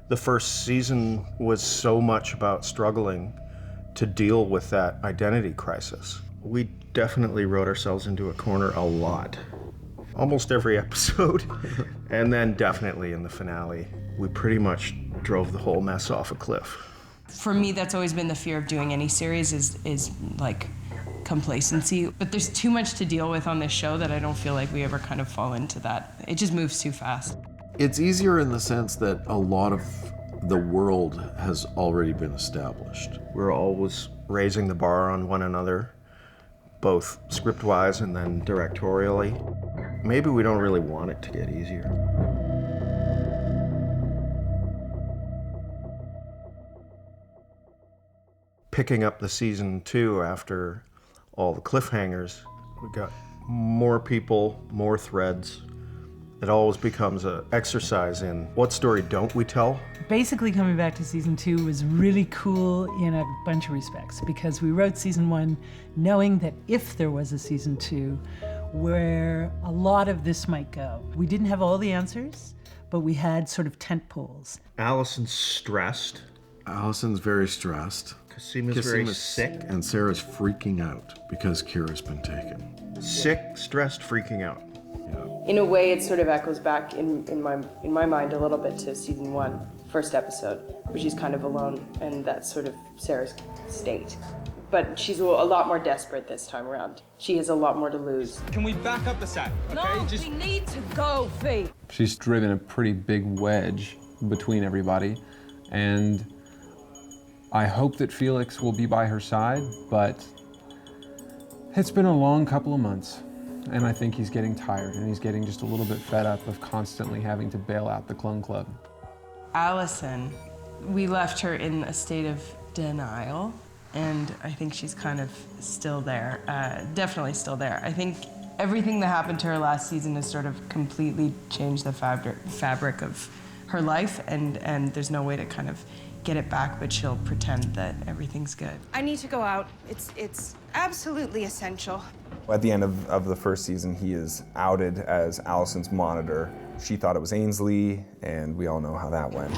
The first season was so much about struggling to deal with that identity crisis. We definitely wrote ourselves into a corner a lot. Almost every episode. And then definitely in the finale, we pretty much drove the whole mess off a cliff. For me, that's always been the fear of doing any series is like complacency. But there's too much to deal with on this show that I don't feel like we ever kind of fall into that. It just moves too fast. It's easier in the sense that a lot of the world has already been established. We're always raising the bar on one another, both script-wise and then directorially. Maybe we don't really want it to get easier. Picking up the season 2 after all the cliffhangers, we got more people, more threads. It always becomes an exercise in what story don't we tell? Basically, coming back to season 2 was really cool in a bunch of respects because we wrote season 1 knowing that if there was a season 2, where a lot of this might go. We didn't have all the answers, but we had sort of tent poles. Allison's stressed. Allison's very stressed. Casima's very sick. And Sarah's freaking out because Kira's been taken. Sick, stressed, freaking out. In a way, it sort of echoes back in my mind a little bit to season 1, first episode, where she's kind of alone, and that's sort of Sarah's state. But she's a lot more desperate this time around. She has a lot more to lose. Can we back up a sec? Okay? No, we need to go, Fee. She's driven a pretty big wedge between everybody, and I hope that Felix will be by her side, but it's been a long couple of months, and I think he's getting tired, and he's getting just a little bit fed up of constantly having to bail out the Clone Club. Allison, we left her in a state of denial, and I think she's kind of still there, definitely still there. I think everything that happened to her last season has sort of completely changed the fabric of her life, and there's no way to kind of get it back, but she'll pretend that everything's good. I need to go out. It's absolutely essential. At the end of the first season, he is outed as Allison's monitor. She thought it was Ainsley, and we all know how that went.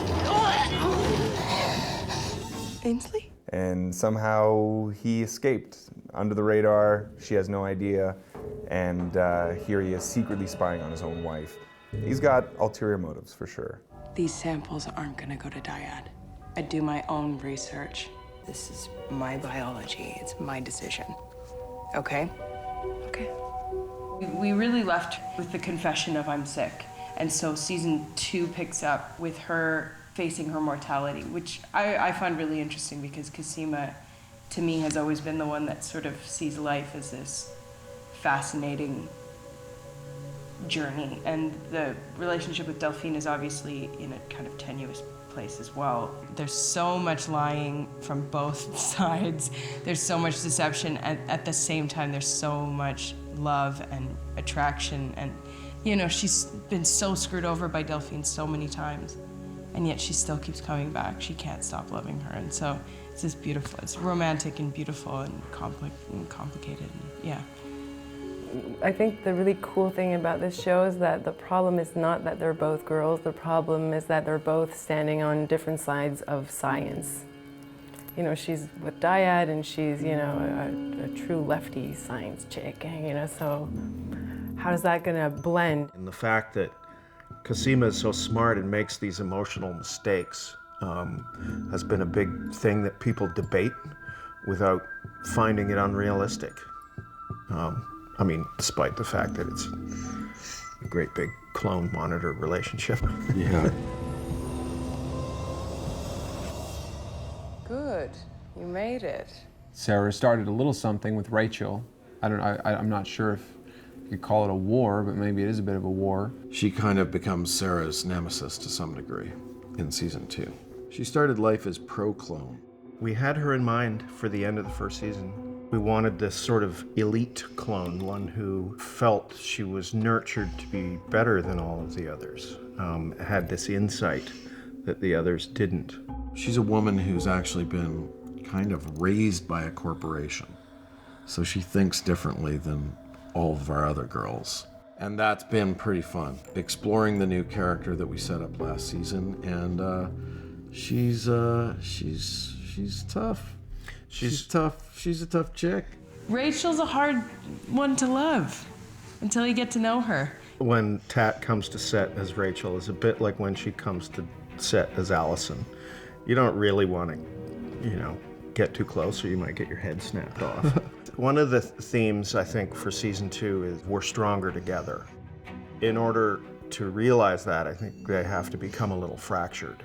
Ainsley? And somehow he escaped under the radar. She has no idea, and here he is secretly spying on his own wife. He's got ulterior motives, for sure. These samples aren't gonna go to Dyad. I do my own research. This is my biology. It's my decision. Okay? Okay. We really left with the confession of I'm sick. And so season 2 picks up with her facing her mortality, which I find really interesting because Casima, to me, has always been the one that sort of sees life as this fascinating journey. And the relationship with Delphine is obviously in a kind of tenuous place as well. There's so much lying from both sides. There's so much deception, and at the same time, there's so much love and attraction. And, you know, she's been so screwed over by Delphine so many times, and yet she still keeps coming back. She can't stop loving her. And so it's just beautiful. It's romantic and beautiful and complicated. And, yeah. I think the really cool thing about this show is that the problem is not that they're both girls. The problem is that they're both standing on different sides of science. You know, she's with Dyad, and she's, you know, a true lefty science chick, you know, so how's that gonna blend? And the fact that Casima is so smart and makes these emotional mistakes has been a big thing that people debate without finding it unrealistic. I mean, despite the fact that it's a great big clone monitor relationship. Yeah. Good, you made it. Sarah started a little something with Rachel. I'm not sure if you could call it a war, but maybe it is a bit of a war. She kind of becomes Sarah's nemesis to some degree in season 2. She started life as pro-clone. We had her in mind for the end of the first season. We wanted this sort of elite clone, one who felt she was nurtured to be better than all of the others, had this insight that the others didn't. She's a woman who's actually been kind of raised by a corporation, so she thinks differently than all of our other girls. And that's been pretty fun, exploring the new character that we set up last season and She's tough. She's tough. She's a tough chick. Rachel's a hard one to love until you get to know her. When Tat comes to set as Rachel is a bit like when she comes to set as Allison. You don't really want to, get too close or you might get your head snapped off. One of the themes, I think, for season 2 is we're stronger together. In order to realize that, I think they have to become a little fractured.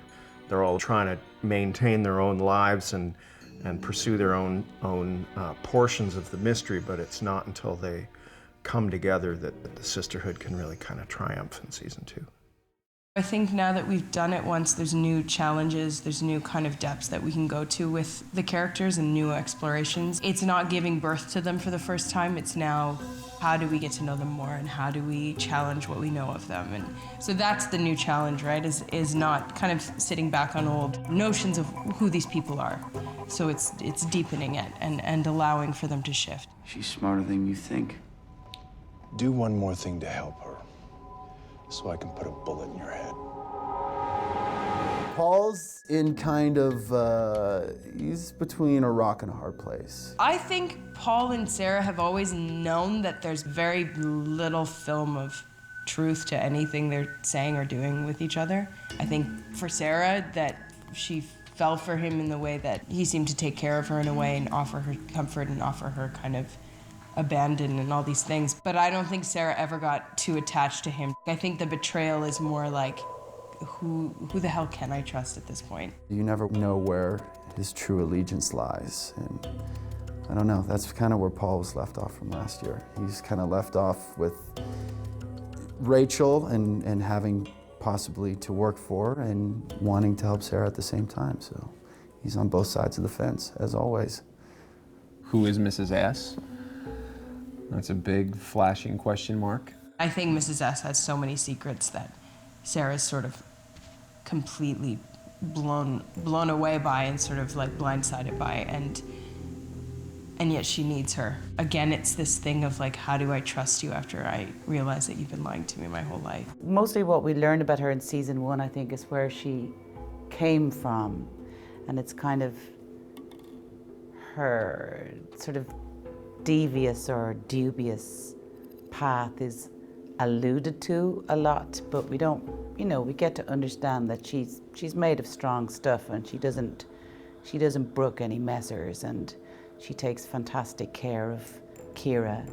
They're all trying to maintain their own lives and pursue their own portions of the mystery, but it's not until they come together that the sisterhood can really kind of triumph in season 2. I think now that we've done it once, there's new challenges, there's new kind of depths that we can go to with the characters and new explorations. It's not giving birth to them for the first time, it's now how do we get to know them more and how do we challenge what we know of them. And so that's the new challenge, right, is not kind of sitting back on old notions of who these people are. So it's deepening it and allowing for them to shift. She's smarter than you think. Do one more thing to help her, so I can put a bullet in your head. Paul's in kind of, he's between a rock and a hard place. I think Paul and Sarah have always known that there's very little film of truth to anything they're saying or doing with each other. I think for Sarah, that she fell for him in the way that he seemed to take care of her in a way and offer her comfort and offer her kind of abandon and all these things. But I don't think Sarah ever got too attached to him. I think the betrayal is more like, who the hell can I trust at this point? You never know where his true allegiance lies. And I don't know, that's kind of where Paul was left off from last year. He's kind of left off with Rachel and having possibly to work for her and wanting to help Sarah at the same time. So he's on both sides of the fence, as always. Who is Mrs. S? That's a big flashing question mark. I think Mrs. S has so many secrets that Sarah's sort of completely blown away by and sort of like blindsided by, and yet she needs her. Again, it's this thing of like, how do I trust you after I realize that you've been lying to me my whole life? Mostly what we learned about her in season 1, I think, is where she came from, and it's kind of her sort of devious or dubious path is alluded to a lot, but we don't, we get to understand that she's made of strong stuff and she doesn't brook any messers, and she takes fantastic care of Kira.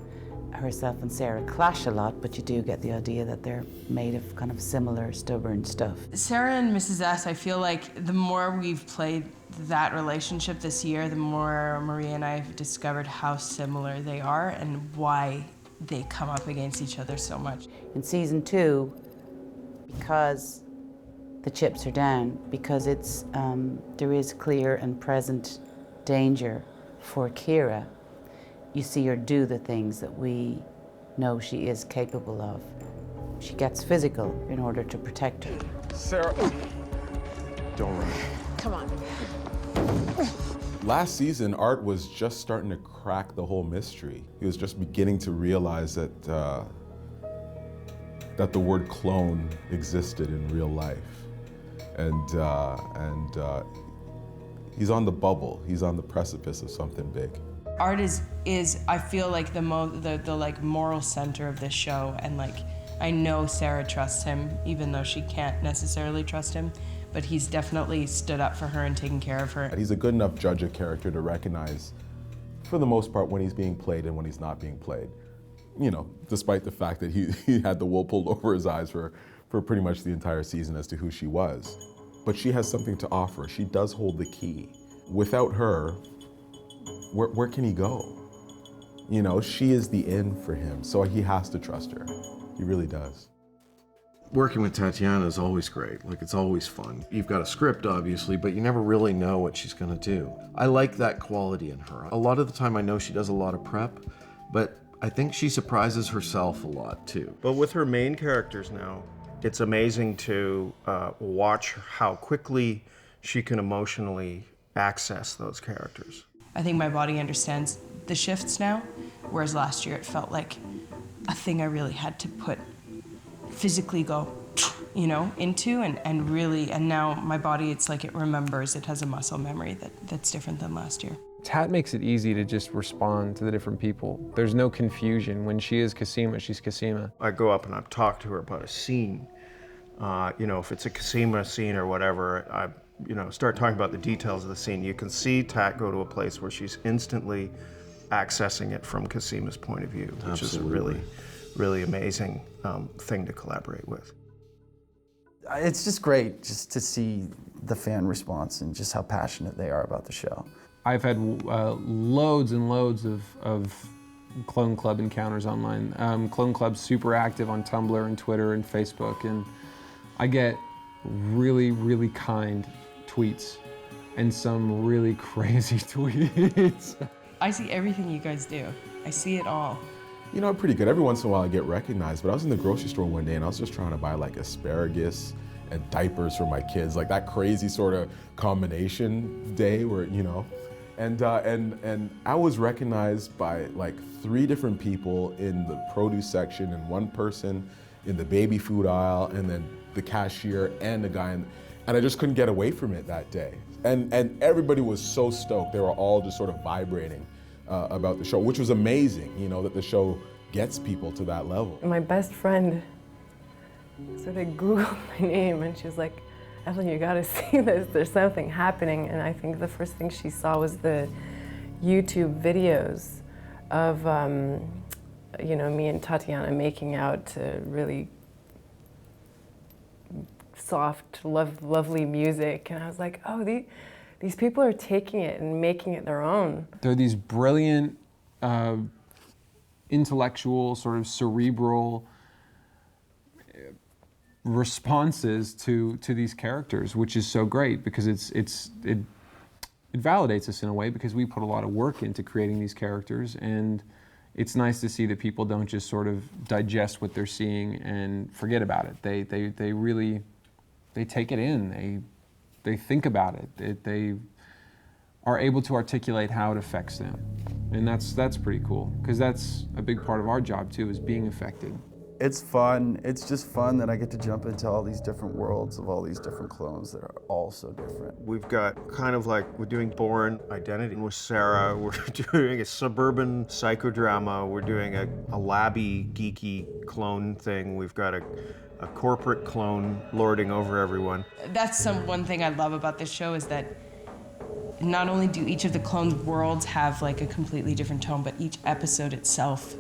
Herself and Sarah clash a lot, but you do get the idea that they're made of kind of similar stubborn stuff. Sarah and Mrs. S, I feel like the more we've played that relationship this year, the more Maria and I have discovered how similar they are and why they come up against each other so much. In season 2, because the chips are down, because it's there is clear and present danger for Kira, you see her do the things that we know she is capable of. She gets physical in order to protect her. Sarah, don't run. Come on. Last season, Art was just starting to crack the whole mystery. He was just beginning to realize that that the word clone existed in real life, and he's on the bubble. He's on the precipice of something big. Art is I feel like the like moral center of this show, and like I know Sarah trusts him even though she can't necessarily trust him, but he's definitely stood up for her and taken care of her. He's a good enough judge of character to recognize, for the most part, when he's being played and when he's not being played. Despite the fact that he had the wool pulled over his eyes for pretty much the entire season as to who she was. But she has something to offer. She does hold the key. Without her, where can he go? She is the in for him, so he has to trust her. He really does. Working with Tatiana is always great. Like, it's always fun. You've got a script, obviously, but you never really know what she's gonna do. I like that quality in her. A lot of the time I know she does a lot of prep, but I think she surprises herself a lot too. But with her main characters now, it's amazing to watch how quickly she can emotionally access those characters. I think my body understands the shifts now, whereas last year it felt like a thing I really had to physically go you know, into, and really, and now my body, it's like it remembers, it has a muscle memory that's different than last year. Tat makes it easy to just respond to the different people. There's no confusion. When she is Cosima, she's Cosima. I go up and I talk to her about a scene. You know, if it's a Cosima scene or whatever, I, you know, start talking about the details of the scene. You can see Tat go to a place where she's instantly accessing it from Cosima's point of view, which is a really, really amazing thing to collaborate with. It's just great just to see the fan response and just how passionate they are about the show. I've had loads and loads of Clone Club encounters online. Clone Club's super active on Tumblr and Twitter and Facebook, and I get really, really kind tweets and some really crazy tweets. I see everything you guys do. I see it all. You know, I'm pretty good. Every once in a while I get recognized, but I was in the grocery store one day and I was just trying to buy like asparagus and diapers for my kids, like that crazy sort of combination day where, you know, and I was recognized by like 3 different people in the produce section and 1 person in the baby food aisle and then the cashier and the guy, and I just couldn't get away from it that day. And everybody was so stoked. They were all just sort of vibrating about the show, which was amazing, you know, that the show gets people to that level. My best friend sort of Googled my name and she was like, Evelyn, you gotta see this, there's something happening. And I think the first thing she saw was the YouTube videos of, you know, me and Tatiana making out to really soft, lovely music. And I was like, oh, these people are taking it and making it their own. They're these brilliant, intellectual, sort of cerebral responses to these characters, which is so great because it validates us in a way because we put a lot of work into creating these characters, and it's nice to see that people don't just sort of digest what they're seeing and forget about it. They really take it in. They think about it. They are able to articulate how it affects them, and that's pretty cool because that's a big part of our job too, is being affected. It's fun. It's just fun that I get to jump into all these different worlds of all these different clones that are all so different. We've got kind of like, we're doing Born Identity with Sarah, we're doing a suburban psychodrama, we're doing a labby, geeky clone thing, we've got a corporate clone lording over everyone. That's one thing I love about this show is that not only do each of the clones' worlds have like a completely different tone, but each episode itself,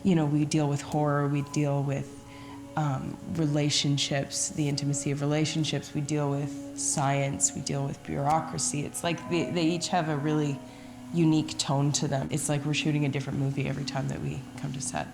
you know, we deal with horror, we deal with relationships, the intimacy of relationships, we deal with science, we deal with bureaucracy. It's like they each have a really unique tone to them. It's like we're shooting a different movie every time that we come to set.